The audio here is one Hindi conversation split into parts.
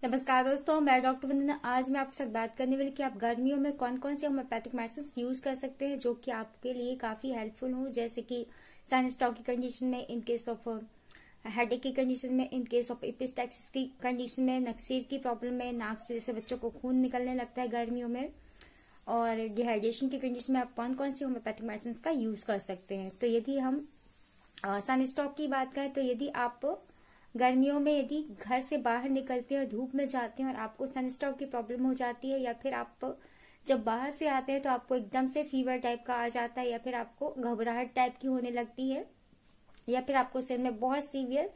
नमस्कार दोस्तों, मैं डॉक्टर वंदना। आज मैं आपके साथ बात करने वाली कि आप गर्मियों में कौन कौन से होम्योपैथिक मेडिसिन यूज कर सकते हैं जो कि आपके लिए काफी हेल्पफुल हो, जैसे कि सनस्ट्रोक की कंडीशन में, इन केस ऑफ हेडेक की कंडीशन में, इन केस ऑफ एपिस्टैक्सिस की कंडीशन में, नक्सीर की प्रॉब्लम में, नाक से जैसे बच्चों को खून निकलने लगता है गर्मियों में, और डिहाइड्रेशन की कंडीशन में आप कौन कौन से होम्योपैथिक मेडिसिन का यूज कर सकते हैं। तो यदि हम सनस्ट्रोक की बात करें तो यदि आप गर्मियों में यदि घर से बाहर निकलते हैं और धूप में जाते हैं और आपको सनस्ट्रोक की प्रॉब्लम हो जाती है, या फिर आप जब बाहर से आते हैं तो आपको एकदम से फीवर टाइप का आ जाता है, या फिर आपको घबराहट टाइप की होने लगती है, या फिर आपको सिर में बहुत सीवियर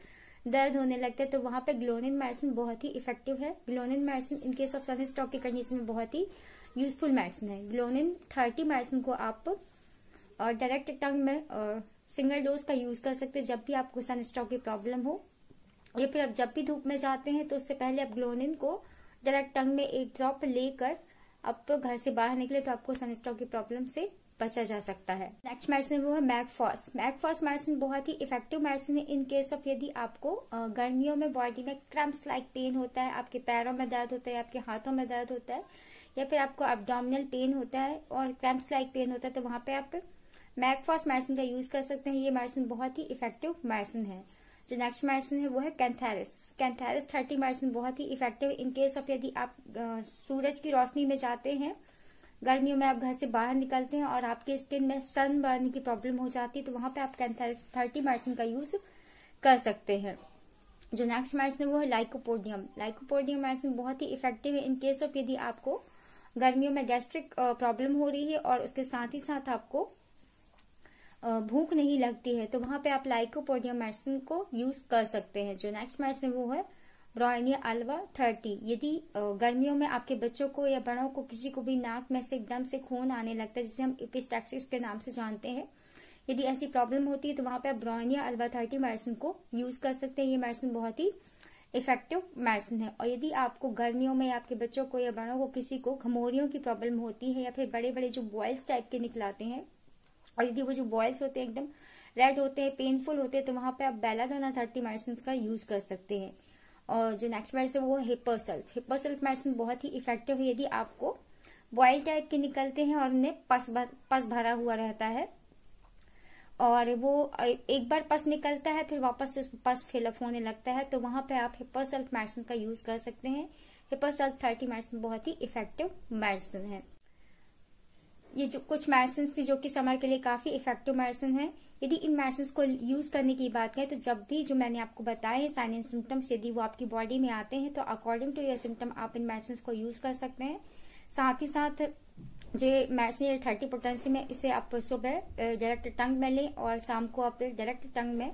दर्द होने लगता है, तो वहां पे ग्लोनिन मेडिसिन बहुत ही इफेक्टिव है। Glonoine medicine in case of sunstroke की कंडीशन में बहुत ही यूजफुल मेडिसिन है। ग्लोनिन 30 मेडिसिन को आप डायरेक्ट टंग में सिंगल डोज का यूज कर सकते हैं जब भी आपको सनस्ट्रोक की प्रॉब्लम हो, या फिर आप जब भी धूप में जाते हैं तो उससे पहले आप ग्लोनिन को डायरेक्ट टंग में एक ड्रॉप लेकर आप घर से बाहर निकले तो आपको सनस्ट्रोक की प्रॉब्लम से बचा जा सकता है। नेक्स्ट मेडिसिन वो है मैगफॉस। मैगफॉस मेडिसिन बहुत ही इफेक्टिव मेडिसिन है इन केस ऑफ यदि आपको गर्मियों में बॉडी में क्रैम्प्स लाइक पेन होता है, आपके पैरों में दर्द होता है, आपके हाथों में दर्द होता है, या फिर आपको एब्डोमिनल पेन होता है और क्रैम्प्स लाइक पेन होता है, तो वहां पे आप मैगफॉस मेडिसिन का यूज कर सकते हैं। ये मेडिसिन बहुत ही इफेक्टिव मेडिसिन है। जो नेक्स्ट मेडिसिन है वो है कैंथेरिस। कैंथेरिस 30 मेडिसिन बहुत ही इफेक्टिव इन केस ऑफ यदि आप सूरज की रोशनी में जाते हैं, गर्मियों में आप घर से बाहर निकलते हैं और आपके स्किन में सन बर्न की प्रॉब्लम हो जाती है, तो वहां पे आप कैंथेरिस 30 मेडिसिन का यूज कर सकते हैं। जो नेक्स्ट मेडिसिन है वो है लाइकोपोडियम। लाइकोपोडियम मेडिसिन बहुत ही इफेक्टिव है इन केस ऑफ यदि आपको गर्मियों में गैस्ट्रिक प्रॉब्लम हो रही है और उसके साथ ही साथ आपको भूख नहीं लगती है, तो वहां पे आप लाइकोपोडियम मेडिसिन को यूज कर सकते हैं। जो नेक्स्ट मेडिसिन वो है ब्रोइनिया अल्वा 30। यदि गर्मियों में आपके बच्चों को या बड़ों को किसी को भी नाक में से एकदम से खून आने लगता है, जिसे हम एपिस्टैक्सिस के नाम से जानते हैं, यदि ऐसी प्रॉब्लम होती है तो वहां पे आप ब्रोइनिया अल्वा 30 मेडिसिन को यूज कर सकते हैं। ये मेडिसिन बहुत ही इफेक्टिव मेडिसिन है। और यदि आपको गर्मियों में आपके बच्चों को या बड़ों को किसी को घमौरियों की प्रॉब्लम होती है, या फिर बड़े बड़े जो बॉयल्स टाइप के निकलाते हैं, और यदि वो जो बॉयल्स होते हैं एकदम रेड होते हैं, पेनफुल होते हैं, तो वहां पे आप बेलाडोना 30 मेडिसिन का यूज कर सकते हैं। और जो नेक्स्ट मेडिसिन है वो है हिप्पोसल्फ। हिप्पोसल्फ मेडिसिन बहुत ही इफेक्टिव है यदि आपको बॉयल टाइप के निकलते हैं और उन्हें पस भरा हुआ रहता है, और वो एक बार पस निकलता है फिर वापस से पस फिलअप होने लगता है, तो वहां पे आप हिप्पोसल्फ मेडिसिन का यूज कर सकते हैं। हिप्पोसल्फ 30 मेडिसिन बहुत ही इफेक्टिव मेडिसिन है। ये जो कुछ मेडिसिन थी जो कि समर के लिए काफी इफेक्टिव मेडिसिन है। यदि इन मेडिसिन को यूज करने की बात करें तो जब भी जो मैंने आपको बताए हैं साइन एंड सिम्टम्स यदि वो आपकी बॉडी में आते हैं तो अकॉर्डिंग टू योर सिम्टम आप इन मेडिसिन को यूज कर सकते हैं। साथ ही साथ जो मेडिसिन 30 पोटेंसी में, इसे आप सुबह डायरेक्ट टंग में लें और शाम को आप डायरेक्ट टंग में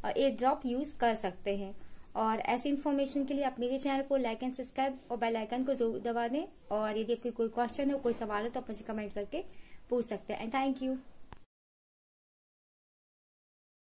एक ड्रॉप यूज कर सकते हैं। और ऐसी इन्फॉर्मेशन के लिए आप मेरे चैनल को लाइक एंड सब्सक्राइब और बेल आइकन को जरूर दबा दें। और यदि आपकी कोई क्वेश्चन हो, कोई सवाल हो तो आप मुझे कमेंट करके पूछ सकते हैं। And thank you.